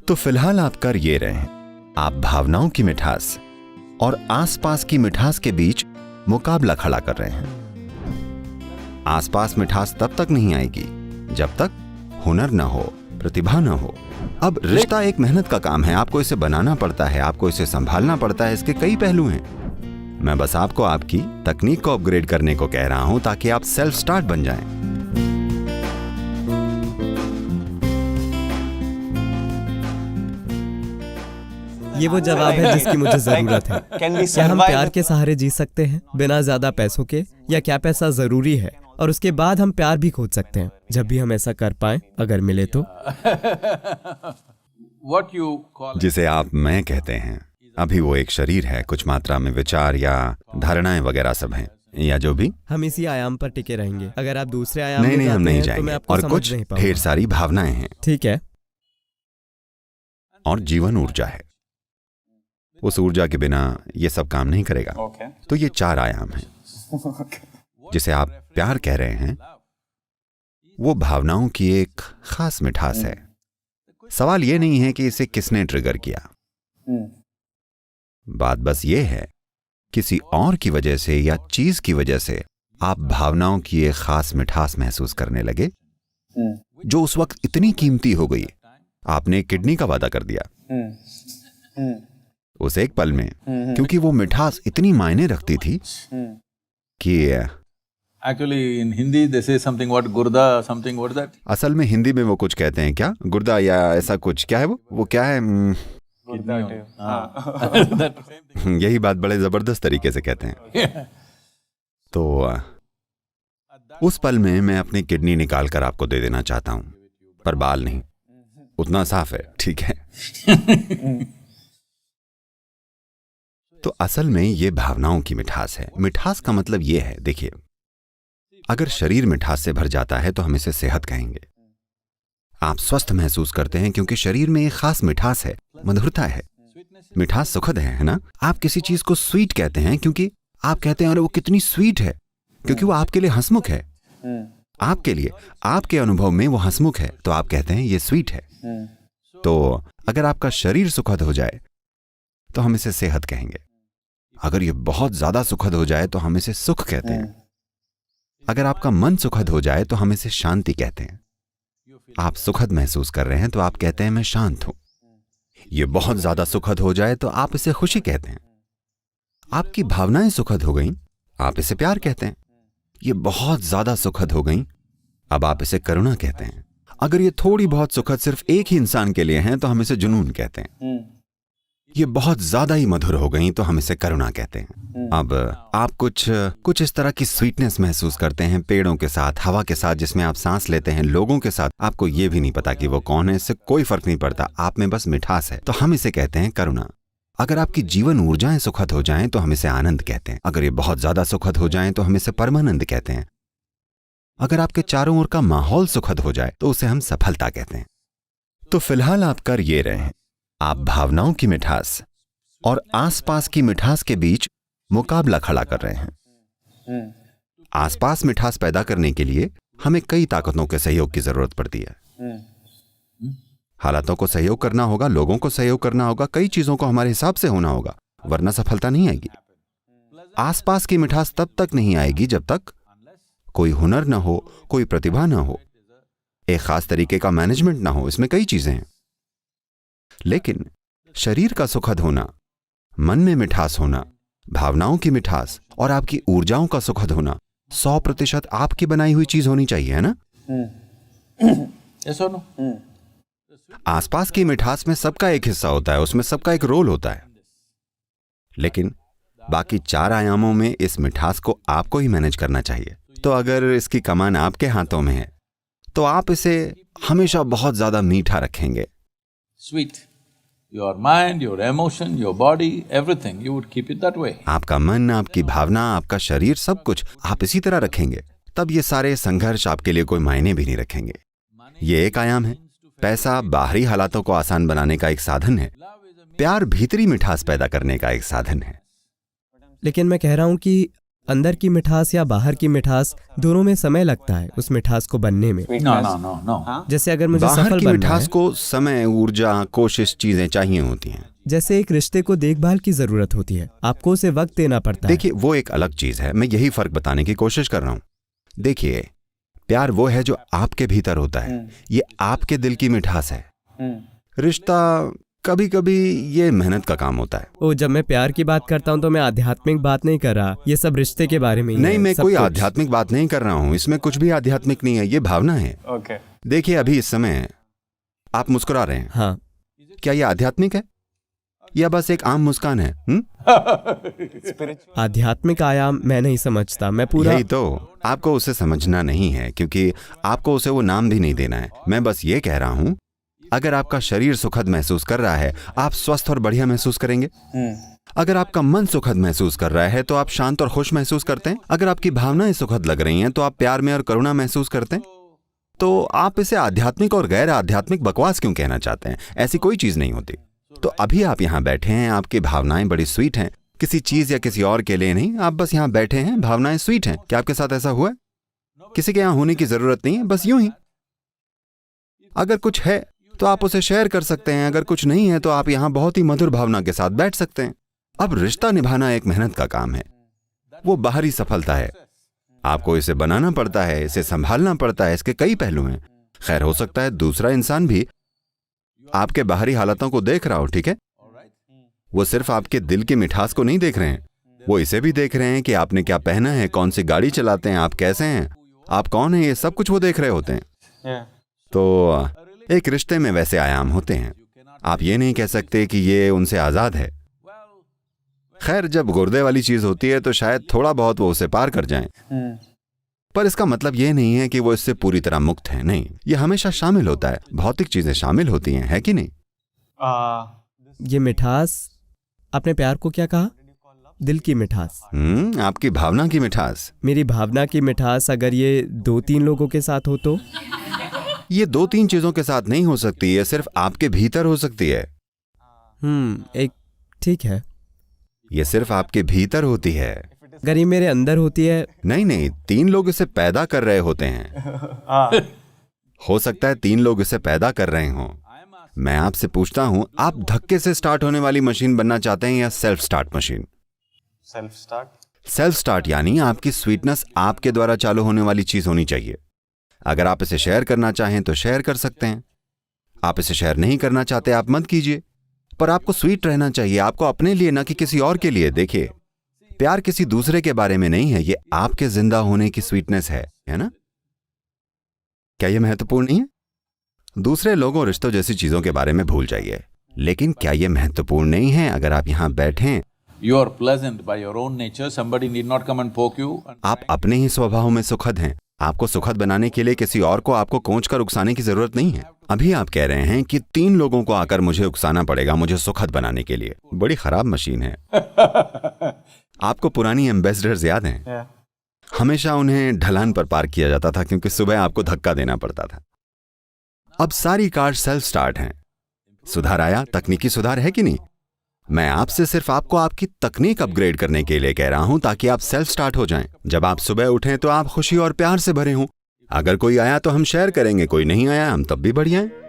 तो फिलहाल आप कर ये रहे हैं, आप भावनाओं की मिठास और आसपास की मिठास के बीच मुकाबला खड़ा कर रहे हैं। आसपास मिठास तब तक नहीं आएगी जब तक हुनर ना हो, प्रतिभा ना हो। अब रिश्ता एक मेहनत का काम है, आपको इसे बनाना पड़ता है, आपको इसे संभालना पड़ता है, इसके कई पहलू हैं। मैं बस आपको आपकी तकनीक को अपग्रेड करने को कह रहा हूं ताकि आप सेल्फ स्टार्ट बन जाएं। ये वो जवाब है जिसकी मुझे जरूरत है। क्या हम प्यार के सहारे जी सकते हैं बिना ज्यादा पैसों के, या क्या पैसा जरूरी है और उसके बाद हम प्यार भी खोज सकते हैं जब भी हम ऐसा कर पाएं, अगर मिले तो? जिसे आप मैं कहते हैं, अभी वो एक शरीर है, कुछ मात्रा में विचार या धारणाएं वगैरह सब हैं, या जो भी। हम इसी आयाम पर टिके रहेंगे। अगर आप दूसरे आयाम नहीं, में हम नहीं जाते हैं, तो मैं जाएंगे। आपको और समझ कुछ नहीं पाऊंगा। ढेर सारी भावनाएं हैं ठीक है। और जीवन ऊर्जा है। उस ऊर्जा के बिना ये सब काम नहीं करेगा। तो ये 4 आयाम हैं। जिसे आप प्यार कह रहे हैं, वो भावनाओं की एक खास मिठास है। सवाल ये नहीं है कि इसे किसने ट्रिगर किया। बात बस ये है, किसी और की वजह से या चीज की वजह से आप भावनाओं की एक खास मिठास महसूस करने लगे, जो उस वक्त इतनी कीमती हो गई, आपने किडनी का वादा कर दिया उस एक पल में, क्योंकि वो मिठास इतनी मायने रखती थी कि Actually, in Hindi they say something what gurda something what is that? असल में हिंदी में वो कुछ कहते हैं, क्या गुर्दा या ऐसा कुछ, क्या है वो क्या है? यही बात बड़े जबरदस्त तरीके से कहते हैं। तो उस पल में मैं अपनी किडनी निकाल कर आपको दे देना चाहता हूं, पर बाल नहीं, उतना साफ है, ठीक है? तो असल में ये भावनाओं की मिठास है। मिठास का मतलब ये है, देखिए, अगर शरीर मिठास से भर जाता है तो हम इसे सेहत कहेंगे। आप स्वस्थ महसूस करते हैं क्योंकि शरीर में एक खास मिठास है, मधुरता है। मिठास सुखद है ना? आप किसी चीज को स्वीट कहते हैं क्योंकि आप कहते हैं अरे वो कितनी स्वीट है, क्योंकि वो आपके लिए हंसमुख है। आपके लिए, आपके अनुभव में वो हंसमुख है, तो आप कहते हैं ये स्वीट है। तो अगर आपका शरीर सुखद हो जाए तो हम इसे सेहत कहेंगे। अगर ये बहुत ज्यादा सुखद हो जाए तो हम इसे सुख कहते हैं। अगर आपका मन सुखद हो जाए तो हम इसे शांति कहते हैं। आप सुखद महसूस कर रहे हैं तो आप कहते हैं मैं शांत हूं। ये बहुत ज्यादा सुखद हो जाए तो आप इसे खुशी कहते हैं। आपकी भावनाएं सुखद हो गईं, आप इसे प्यार कहते हैं। ये बहुत ज्यादा सुखद हो गईं, अब आप इसे करुणा कहते हैं। अगर ये थोड़ी बहुत सुखद सिर्फ एक ही इंसान के लिए हैं तो हम इसे जुनून कहते हैं। ये बहुत ज्यादा ही मधुर हो गई तो हम इसे करुणा कहते हैं। अब आप कुछ इस तरह की स्वीटनेस महसूस करते हैं, पेड़ों के साथ, हवा के साथ जिसमें आप सांस लेते हैं, लोगों के साथ। आपको ये भी नहीं पता कि वो कौन है, इससे कोई फर्क नहीं पड़ता, आप में बस मिठास है, तो हम इसे कहते हैं करुणा। अगर आपकी जीवन ऊर्जाएं सुखद हो जाएं तो हम इसे आनंद कहते हैं। अगर ये बहुत ज्यादा सुखद हो जाएं तो हम इसे परमानंद कहते हैं। अगर आपके चारों ओर का माहौल सुखद हो जाए तो उसे हम सफलता कहते हैं। तो फिलहाल आप कर ये रहे हैं, आप भावनाओं की मिठास और आसपास की मिठास के बीच मुकाबला खड़ा कर रहे हैं। आसपास मिठास पैदा करने के लिए हमें कई ताकतों के सहयोग की जरूरत पड़ती है। हालातों को सहयोग करना होगा, लोगों को सहयोग करना होगा, कई चीजों को हमारे हिसाब से होना होगा, वरना सफलता नहीं आएगी। आसपास की मिठास तब तक नहीं आएगी जब तक कोई हुनर ना हो, कोई प्रतिभा ना हो, एक खास तरीके का मैनेजमेंट ना हो। इसमें कई चीजें हैं, लेकिन शरीर का सुखद होना, मन में मिठास होना, भावनाओं की मिठास और आपकी ऊर्जाओं का सुखद होना 100% आपकी बनाई हुई चीज होनी चाहिए, है ना? Yes or no? आसपास की मिठास में सबका एक हिस्सा होता है, उसमें सबका एक रोल होता है, लेकिन बाकी 4 आयामों में इस मिठास को आपको ही मैनेज करना चाहिए। तो अगर इसकी कमान आपके हाथों में है तो आप इसे हमेशा बहुत ज्यादा मीठा रखेंगे। Sweet. Your mind, your emotion, your body, everything, you would keep it that way. आपका मन, आपकी भावना, आपका शरीर, सब कुछ आप इसी तरह रखेंगे, तब ये सारे संघर्ष आपके लिए कोई मायने भी नहीं रखेंगे। ये एक आयाम है। पैसा बाहरी हालातों को आसान बनाने का एक साधन है, प्यार भीतरी मिठास पैदा करने का एक साधन है। लेकिन मैं कह रहा हूं कि अंदर की मिठास या बाहर की मिठास, दोनों में समय लगता है उस मिठास को बनने में। No. जैसे अगर मुझे बाहर सफल की बनना मिठास है, को समय, ऊर्जा, कोशिश, चीजें चाहिए होती हैं। जैसे एक रिश्ते को देखभाल की जरूरत होती है, आपको उसे वक्त देना पड़ता है। देखिए, वो एक अलग चीज है। मैं यही फर्क बताने की कोशिश कर रहा हूं। देखिए, प्यार वो है जो आपके भीतर होता है, ये आपके दिल की मिठास है। रिश्ता कभी कभी ये मेहनत का काम होता है। ओ, जब मैं प्यार की बात करता हूँ तो मैं आध्यात्मिक बात नहीं कर रहा, ये सब रिश्ते के बारे में ही नहीं, है, मैं सब कोई कुछ। आध्यात्मिक बात नहीं कर रहा हूं। इसमें कुछ भी आध्यात्मिक नहीं है, ये भावना है। देखिए, अभी इस समय आप मुस्कुरा रहे हैं, हाँ, क्या ये आध्यात्मिक है या बस एक आम मुस्कान है? आध्यात्मिक आयाम मैं नहीं समझता, मैं पूरा। यही तो, आपको उसे समझना नहीं है क्योंकि आपको उसे वो नाम भी नहीं देना है। मैं बस ये कह रहा हूं, अगर आपका शरीर सुखद महसूस कर रहा है, आप स्वस्थ और बढ़िया महसूस करेंगे। अगर आपका मन सुखद महसूस कर रहा है तो आप शांत और खुश महसूस करते हैं। अगर आपकी भावनाएं सुखद लग रही हैं तो आप प्यार में और करुणा महसूस करते हैं। तो आप इसे आध्यात्मिक और गैर आध्यात्मिक बकवास क्यों कहना चाहते हैं? ऐसी कोई चीज नहीं होती। तो अभी आप यहाँ बैठे हैं, आपकी भावनाएं बड़ी स्वीट हैं, किसी चीज या किसी और के लिए नहीं, आप बस यहाँ बैठे हैं, भावनाएं स्वीट हैं। क्या आपके साथ ऐसा हुआ है? किसी के यहाँ होने की जरूरत नहीं है, बस यूं ही। अगर कुछ है तो आप उसे शेयर कर सकते हैं, अगर कुछ नहीं है तो आप यहाँ बहुत ही मधुर भावना के साथ बैठ सकते हैं। अब रिश्ता निभाना एक मेहनत का काम है, वो बाहरी सफलता है। आपको इसे बनाना पड़ता है, इसे संभालना पड़ता है, इसके कई पहलू हैं। खैर, हो सकता है दूसरा इंसान भी आपके बाहरी हालातों को देख रहा हो, ठीक है? वो सिर्फ आपके दिल की मिठास को नहीं देख रहे हैं, वो इसे भी देख रहे हैं कि आपने क्या पहना है, कौन सी गाड़ी चलाते हैं, आप कैसे हैं, आप कौन हैं, ये सब कुछ वो देख रहे होते हैं। तो एक रिश्ते में वैसे आयाम होते हैं। आप ये नहीं कह सकते कि ये उनसे आजाद है। खैर, जब गुर्दे वाली चीज होती है तो शायद थोड़ा बहुत वो उसे पार कर जाएं। पर इसका मतलब ये नहीं है कि वो इससे पूरी तरह मुक्त है। नहीं, ये हमेशा शामिल होता है, भौतिक चीजें शामिल होती हैं, है कि नहीं? ये मिठास, आपने प्यार को क्या कहा? दिल की मिठास। आपकी भावना की मिठास। मेरी भावना की मिठास अगर ये 2-3 लोगों के साथ हो तो? ये 2-3 चीजों के साथ नहीं हो सकती, ये सिर्फ आपके भीतर हो सकती है। एक ठीक है, ये सिर्फ आपके भीतर होती है। अगर ये मेरे अंदर होती है। नहीं, 3 लोग इसे पैदा कर रहे होते हैं। हो सकता है 3 लोग इसे पैदा कर रहे हों। मैं आपसे पूछता हूं, आप धक्के से स्टार्ट होने वाली मशीन बनना चाहते हैं या self start machine? Self start यानी आपकी स्वीटनेस आपके द्वारा चालू होने वाली चीज होनी चाहिए। अगर आप इसे शेयर करना चाहें तो शेयर कर सकते हैं, आप इसे शेयर नहीं करना चाहते आप मत कीजिए। पर आपको स्वीट रहना चाहिए, आपको अपने लिए, ना कि किसी और के लिए। देखिए, प्यार किसी दूसरे के बारे में नहीं है, ये आपके जिंदा होने की स्वीटनेस है ना? क्या ये महत्वपूर्ण नहीं है? दूसरे लोगों, रिश्तों जैसी चीजों के बारे में भूल जाइए। लेकिन क्या ये महत्वपूर्ण नहीं है? अगर आप यहां बैठें, You are pleasant by your own nature. Somebody need not come and poke you. आप अपने ही स्वभाव में सुखद हैं। आपको सुखद बनाने के लिए किसी और को आपको कोंच कर उकसाने की जरूरत नहीं है। अभी आप कह रहे हैं कि 3 लोगों को आकर मुझे उकसाना पड़ेगा मुझे सुखद बनाने के लिए। बड़ी खराब मशीन है। आपको पुरानी एम्बेसडर्स याद हैं? हमेशा उन्हें ढलान पर पार्क किया जाता था क्योंकि सुबह आपको धक्का देना पड़ता था। अब सारी कार सेल्फ स्टार्ट हैं। सुधार आया, तकनीकी सुधार है कि नहीं? मैं आपसे सिर्फ आपको आपकी तकनीक अपग्रेड करने के लिए कह रहा हूं ताकि आप सेल्फ स्टार्ट हो जाएं। जब आप सुबह उठें तो आप खुशी और प्यार से भरे हों। अगर कोई आया तो हम शेयर करेंगे, कोई नहीं आया हम तब भी बढ़िया हैं।